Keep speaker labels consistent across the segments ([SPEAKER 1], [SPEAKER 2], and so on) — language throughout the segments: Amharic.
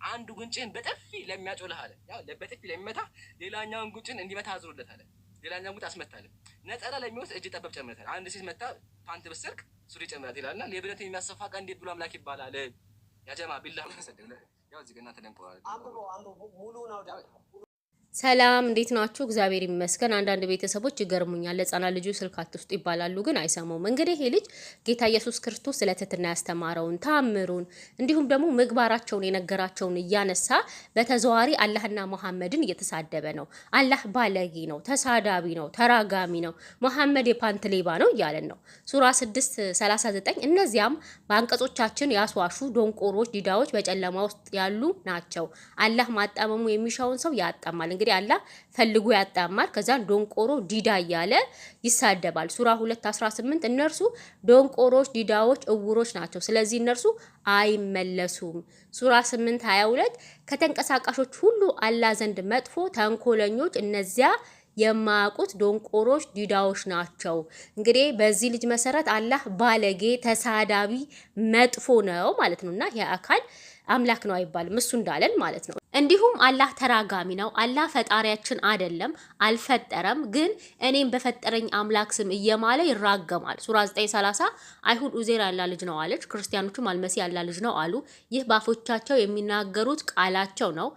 [SPEAKER 1] አንዱ ጉንጭን በጥፊ ለሚያጮልህ አለ ያው በጥፊ ለሚመታ ሌላኛውን ጉንጭን እንዲመታ አዝሮለት አለ ሌላኛውን ጉንጭ አስመታለ ነጠላ ለሚወስድ እጅ ጠበብ ጨምረታል አንድ ሴት መታ ፓንት ብሰርቅ ሱሪ ጨምራት ይላልና ለብረት የሚያሰፋ ቀን እንዴት ብሎ አምላክ ይባላል ያጀማ ቢላህ ተሰደለ ያው እዚህ ገና ተደንቆራል አምቦ ሙሉ ነው
[SPEAKER 2] ሰላም እንዴት ናችሁ? እግዚአብሔር ይመስገን። አንዳንድ ቤተሰቦች ይገርሙኛል። ለጻና ልጁ ስልክ አትስጡ ይባላሉ፣ ግን አይሰሙም። እንግዲህ ይሄ ልጅ ጌታ ኢየሱስ ክርስቶስ ስለትትና ያስተማረውን ታምሩን እንዲሁም ደግሞ ምግባራቸውን የነገራቸውን እያነሳ በተዘዋሪ አላህና መሐመድን እየተሳደበ ነው። አላህ ባለጌ ነው፣ ተሳዳቢ ነው፣ ተራጋሚ ነው፣ መሐመድ የፓንት ሌባ ነው እያለን ነው። ሱራ 6:39 እነዚያም በአንቀጾቻችን ያስዋሹ ዶንቆሮች፣ ዲዳዎች በጨለማ ውስጥ ያሉ ናቸው። አላህ ማጣመሙ የሚሻውን ሰው ያጣማል። እንግዲህ አላህ ፈልጎ ያጣማል። ከዛን ዶንቆሮ ዲዳ እያለ ይሳደባል። ሱራ 2:18 እነርሱ ዶንቆሮች፣ ዲዳዎች፣ እውሮች ናቸው፣ ስለዚህ እነርሱ አይመለሱም። ሱራ 8:22 ከተንቀሳቃሾች ሁሉ አላህ ዘንድ መጥፎ ተንኮለኞች እነዚያ የማያውቁት ዶንቆሮች ዲዳዎች ናቸው። እንግዲህ በዚህ ልጅ መሰረት አላህ ባለጌ ተሳዳቢ መጥፎ ነው ማለት ነውና ይሄ አካል አምላክ ነው አይባልም እሱ እንዳለን ማለት ነው። እንዲሁም አላህ ተራጋሚ ነው። አላህ ፈጣሪያችን አይደለም አልፈጠረም፣ ግን እኔም በፈጠረኝ አምላክ ስም እየማለ ይራገማል። ሱራ 9:30 አይሁድ ኡዜር ያላ ልጅ ነው አለች፣ ክርስቲያኖቹም አልመሲህ ያላ ልጅ ነው አሉ። ይህ ባፎቻቸው የሚናገሩት ቃላቸው ነው።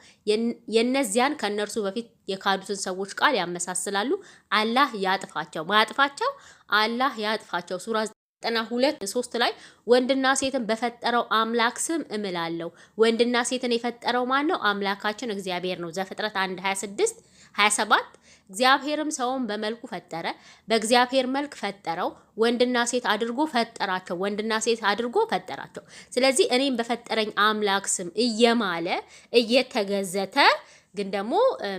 [SPEAKER 2] የነዚያን ከነርሱ በፊት የካዱትን ሰዎች ቃል ያመሳስላሉ። አላህ ያጥፋቸው፣ ማያጥፋቸው አላህ ያጥፋቸው። ሱራ 92:3 ላይ ወንድና ሴትን በፈጠረው አምላክ ስም እምላለሁ። ወንድና ሴትን የፈጠረው ማን ነው? አምላካችን እግዚአብሔር ነው። ዘፍጥረት 1:26-27 እግዚአብሔርም ሰውን በመልኩ ፈጠረ፣ በእግዚአብሔር መልክ ፈጠረው፣ ወንድና ሴት አድርጎ ፈጠራቸው። ወንድና ሴት አድርጎ ፈጠራቸው። ስለዚህ እኔም በፈጠረኝ አምላክ ስም እየማለ እየተገዘተ ግን ደግሞ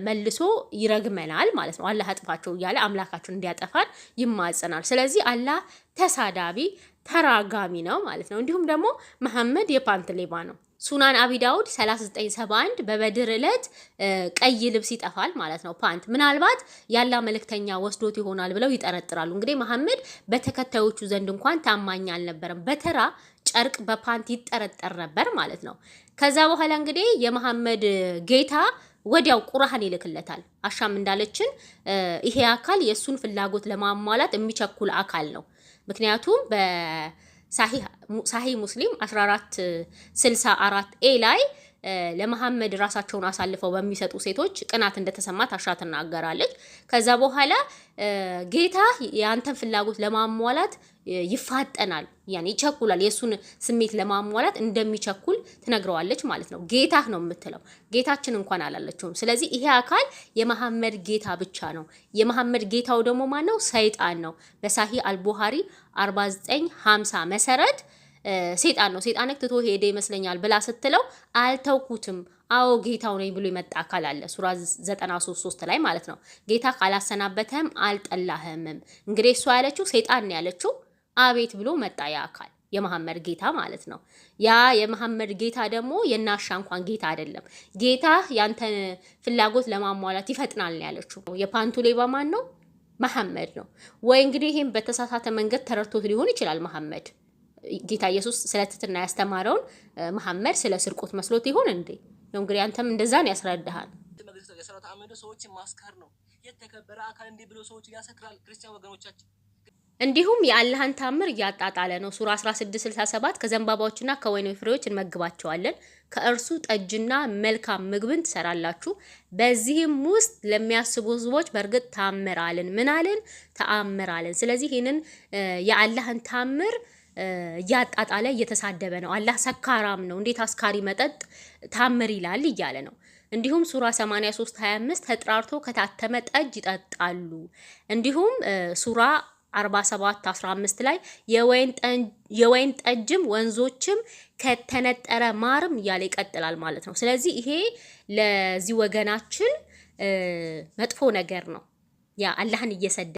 [SPEAKER 2] መልሶ ይረግመናል ማለት ነው። አላህ አጥፋቸው እያለ አምላካችን እንዲያጠፋን ይማጸናል። ስለዚህ አላህ ተሳዳቢ ተራጋሚ ነው ማለት ነው። እንዲሁም ደግሞ መሐመድ የፓንት ሌባ ነው። ሱናን አቢ ዳውድ 39:71 በበድር ዕለት ቀይ ልብስ ይጠፋል ማለት ነው። ፓንት ምናልባት ያላ መልእክተኛ ወስዶት ይሆናል ብለው ይጠረጥራሉ። እንግዲህ መሐመድ በተከታዮቹ ዘንድ እንኳን ታማኝ አልነበረም። በተራ ጨርቅ በፓንት ይጠረጠር ነበር ማለት ነው። ከዛ በኋላ እንግዲህ የመሐመድ ጌታ ወዲያው ቁርአን ይልክለታል። አሻም እንዳለችን ይሄ አካል የሱን ፍላጎት ለማሟላት የሚቸኩል አካል ነው። ምክንያቱም በሳሂህ ሙስሊም 1464 ኤ ላይ ለመሐመድ ራሳቸውን አሳልፈው በሚሰጡ ሴቶች ቅናት እንደተሰማት አሻ ትናገራለች። ከዛ በኋላ ጌታ ያንተን ፍላጎት ለማሟላት ይፋጠናል፣ ያኔ ይቸኩላል። የሱን ስሜት ለማሟላት እንደሚቸኩል ትነግረዋለች ማለት ነው። ጌታህ ነው የምትለው፣ ጌታችን እንኳን አላለችውም። ስለዚህ ይሄ አካል የመሐመድ ጌታ ብቻ ነው። የመሐመድ ጌታው ደግሞ ማን ነው? ሰይጣን ነው። በሳሂህ አልቡኻሪ 49:50 መሰረት ሰይጣን ነው። ሰይጣን ትቶ ሄደ ይመስለኛል ብላ ስትለው አልተውኩትም፣ አዎ ጌታው ነኝ ብሎ የመጣ አካል አለ። ሱራ 93:3 ላይ ማለት ነው። ጌታ ካላሰናበተህም አልጠላህምም። እንግዲህ እሷ ያለችው ሰይጣን ነው ያለችው። አቤት ብሎ መጣ ያ አካል የመሐመድ ጌታ ማለት ነው። ያ የመሐመድ ጌታ ደግሞ የናሻ እንኳን ጌታ አይደለም። ጌታ ያንተን ፍላጎት ለማሟላት ይፈጥናል ነው ያለችው። የፓንቱ ሌባ ማን ነው? መሐመድ ነው። ወይ እንግዲህ ይሄን በተሳሳተ መንገድ ተረድቶት ሊሆን ይችላል መሐመድ ጌታ ኢየሱስ ስለትትና ያስተማረውን መሐመድ ስለ ስርቆት መስሎት ይሆን እንዴ? ነው እንግዲህ አንተም እንደዛ ነው ያስረዳሃል።
[SPEAKER 1] የሰራት አመዱ ሰዎችን ማስከር ነው። የተከበረ አካል እንዲህ ብሎ ሰዎች ያሰክራል። ክርስቲያን ወገኖቻችን
[SPEAKER 2] እንዲሁም የአላህን ታምር እያጣጣለ ነው። ሱራ 16:67 ከዘንባባዎችና ከወይን ፍሬዎች እንመግባቸዋለን፣ ከእርሱ ጠጅና መልካም ምግብን ትሰራላችሁ፣ በዚህም ውስጥ ለሚያስቡ ህዝቦች በእርግጥ ታምራለን። ምን አለን? ተአምራለን። ስለዚህ ይህንን የአላህን ታምር እያጣጣለ እየተሳደበ ነው። አላህ ሰካራም ነው፣ እንዴት አስካሪ መጠጥ ታምር ይላል እያለ ነው። እንዲሁም ሱራ 83:25 ተጥራርቶ ከታተመ ጠጅ ይጠጣሉ። እንዲሁም ሱራ 47:15 ላይ የወይን ጠጅም ወንዞችም ከተነጠረ ማርም እያለ ይቀጥላል ማለት ነው። ስለዚህ ይሄ ለዚህ ወገናችን መጥፎ ነገር ነው። ያ አላህን እየሰደ